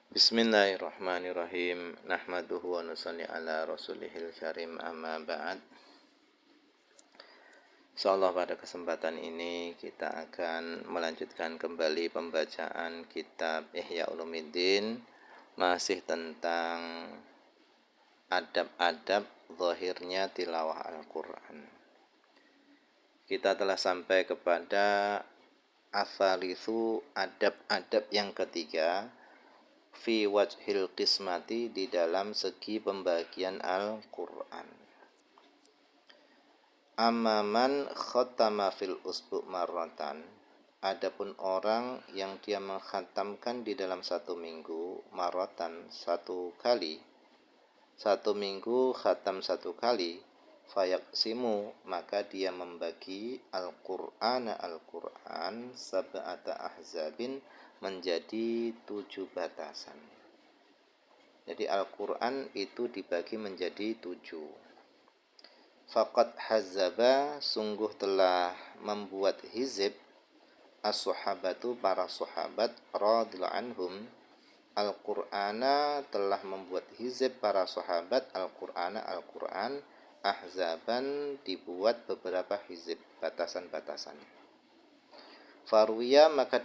Bismillahirrahmanirrahim. Nahmaduhu wa nusalli ala rasulihil karim amma ba'd. Insyaallah pada kesempatan ini kita akan melanjutkan kembali pembacaan kitab Ihya Ulumuddin, masih tentang adab-adab zahirnya tilawah Al-Qur'an. Kita telah sampai kepada asalisu adab-adab yang ketiga, fi wajhil qismati, di dalam segi pembagian Al-Qur'an. Amman khatama fil usbu' marratan, adapun orang yang dia mengkhatamkan di dalam satu minggu, marratan, satu kali, satu minggu khatam satu kali, fayaqsimu, maka dia membagi Al-Qur'an sab'ata ahzabin, menjadi 7 batasan. Jadi Al-Qur'an itu dibagi menjadi 7. Faqad hazzaba, sungguh telah membuat hizib, as-sahabatu, para sahabat, radhiyallahu anhum, Al-Qur'ana, telah membuat hizib para sahabat Al-Qur'ana, Al-Qur'an, ahzaban, dibuat beberapa hizib, batasan-batasan. Faruya, maka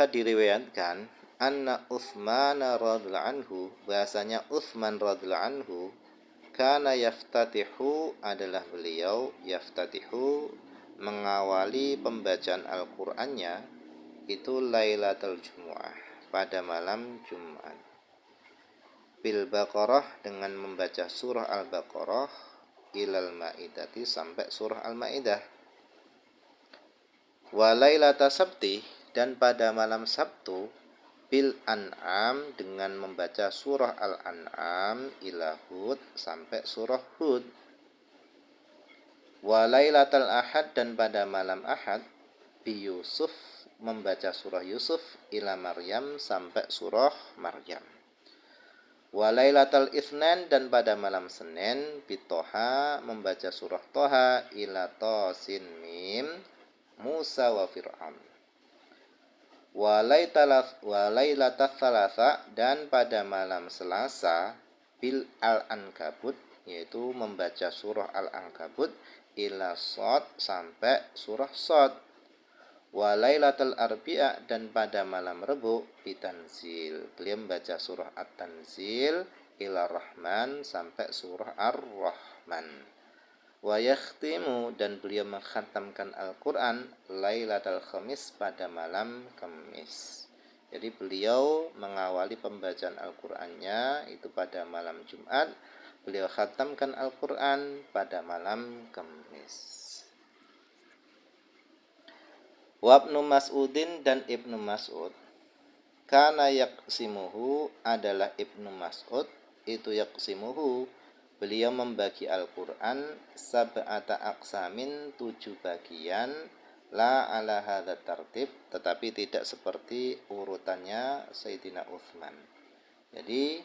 diriwayatkan anna Utsman radhiyallahu anhu, bahasanya Utsman radhiyallahu anhu, kana yaftatihu, adalah beliau yaftatihu, mengawali pembacaan Al-Qur'annya itu Lailatul Jumu'ah, pada malam Jumat, bil Baqarah, dengan membaca surah Al-Baqarah, ilal Maidati, sampai surah Al-Maidah. Wa lailata sabti, dan pada malam Sabtu, bil An'am, dengan membaca surah Al-An'am ila Hud, sampai surah Hud. Wa lailatal Ahad, dan pada malam Ahad, bi Yusuf, membaca surah Yusuf ila Maryam, sampai surah Maryam. Wa lailatal Itsnan, dan pada malam Senin, bi Toha, membaca surah Toha ila Tasin Mim, Musa wa Fir'aun. Wa lailatal Tsalatsa, dan pada malam Selasa, bil Al-Ankabut, yaitu membaca surah Al-Ankabut ila Shad, sampai surah Shad. Wa lailatul Arbi'a, dan pada malam Rebu, bitanzil, beliau membaca surah At-Tanzil ila Rahman, sampai surah Ar-Rahman. Wa yakhtimu, dan beliau mengkhatamkan Al-Qur'an lailatul Khamis, pada malam Kamis. Jadi beliau mengawali pembacaan Al-Qur'annya itu pada malam Jumat, beliau khatamkan Al-Qur'an pada malam Kamis. Wa Ibnu Mas'udin, dan Ibnu Mas'ud, kana yaqsimuhu, adalah Ibnu Mas'ud itu yaqsimuhu, beliau membagi Al-Qur'an sab'ata aqsamin, 7 bagian, la ala hadza tartib, tetapi tidak seperti urutannya Sayyidina Utsman. Jadi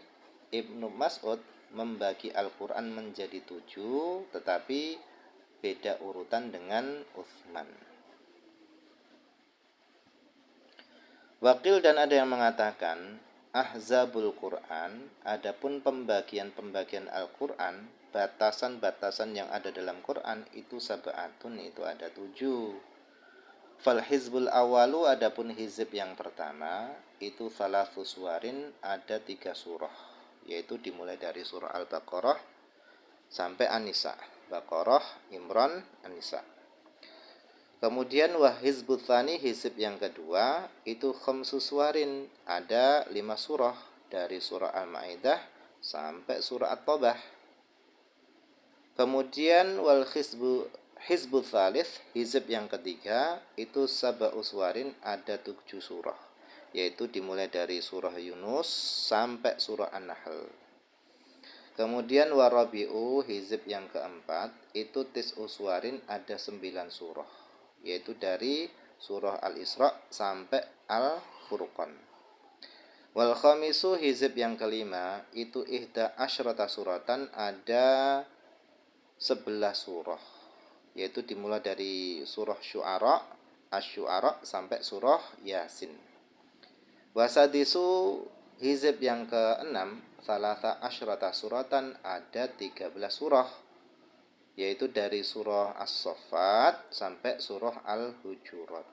Ibnu Mas'ud membagi Al-Qur'an menjadi 7, tetapi beda urutan dengan Utsman. Wakil, dan ada yang mengatakan ahzabul Quran, adapun pembagian Al-Qur'an, batasan-batasan yang ada dalam Quran itu sab'atun, itu ada 7. Fal hizbul awalu, adapun hizib yang pertama itu salasu suwarin, ada 3 surah, yaitu dimulai dari surah Al-Baqarah sampai An-Nisa, Baqarah, Imran, An-Nisa. Kemudian wahizbut tsani, hizib yang kedua itu khamsu suwarin, ada 5 surah, dari surah Al-Maidah sampai surah At-Taubah. Kemudian wal hizbut tsalits, hizib yang ketiga itu sab'u suwarin, ada 7 surah, yaitu dimulai dari surah Yunus sampai surah An-Nahl. Kemudian warabi'u, hizib yang keempat itu tis'u suwarin, ada 9 surah, yaitu dari surah Al-Isra sampai Al-Furqan. Wal khamisu, hizib yang kelima itu ihda asyrata suratan, ada 11 surah, yaitu dimulai dari surah Syu'ara Asy-Syu'ara sampai surah Yasin. Wasadisu hizib yang ke-6 salasa asyrata suratan, ada 13 surah, yaitu dari surah As-Saffat sampai surah Al-Hujurat.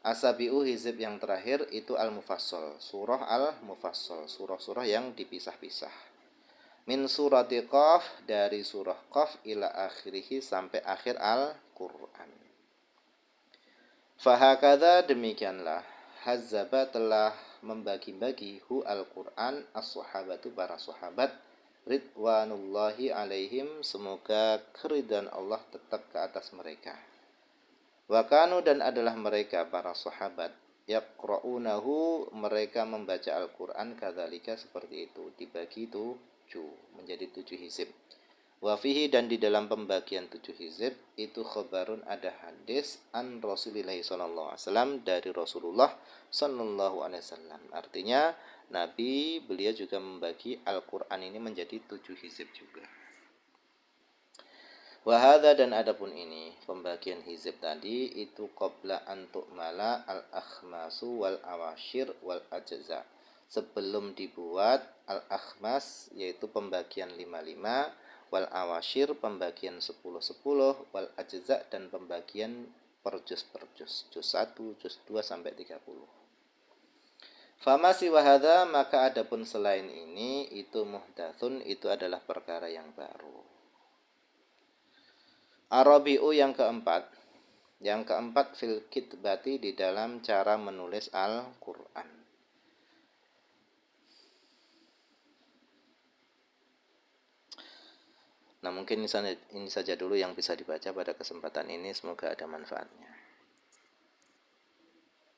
Asabi'u hizib yang terakhir itu Al-Mufassal, surah Al-Mufassal, surah-surah yang dipisah-pisah. Min surati Qaf, dari surah Qaf ila akhirih sampai akhir Al-Qur'an. Fahakadha, demikianlah, hazzaba telah membagi-bagi hu Al-Qur'an as-sahabatu, para sahabat, ridwanullahi alaihim, semoga keridhaan Allah tetap ke atas mereka. Wa kanu, dan adalah mereka para sahabat, yaqra'unahu, mereka membaca Al-Qur'an, kadzalika, seperti itu, dibagi 7 menjadi 7 hizib. Wa fihi, dan di dalam pembagian 7 hizib itu khabarun, ada hadis an Rasulillah sallallahu alaihi wasallam, dari Rasulullah sallallahu alaihi wasallam. Artinya Nabi, beliau juga membagi Al-Qur'an ini menjadi 7 hizib juga. Wa hadza, dan adapun ini pembagian hizib tadi itu qabla an tu'mala al-akhmasu wal awashir wal ajza, sebelum dibuat al-akhmas yaitu pembagian 5-5, wal awashir pembagian 10-10, wal ajza dan pembagian per juz, juz 1, juz 2 sampai 30. Fama siwa hadza, maka adapun selain ini itu muhdatsun, itu adalah perkara yang baru. Arabi'u yang keempat fil kitbati, di dalam cara menulis Al-Qur'an. Nah, mungkin ini saja dulu yang bisa dibaca pada kesempatan ini, semoga ada manfaatnya.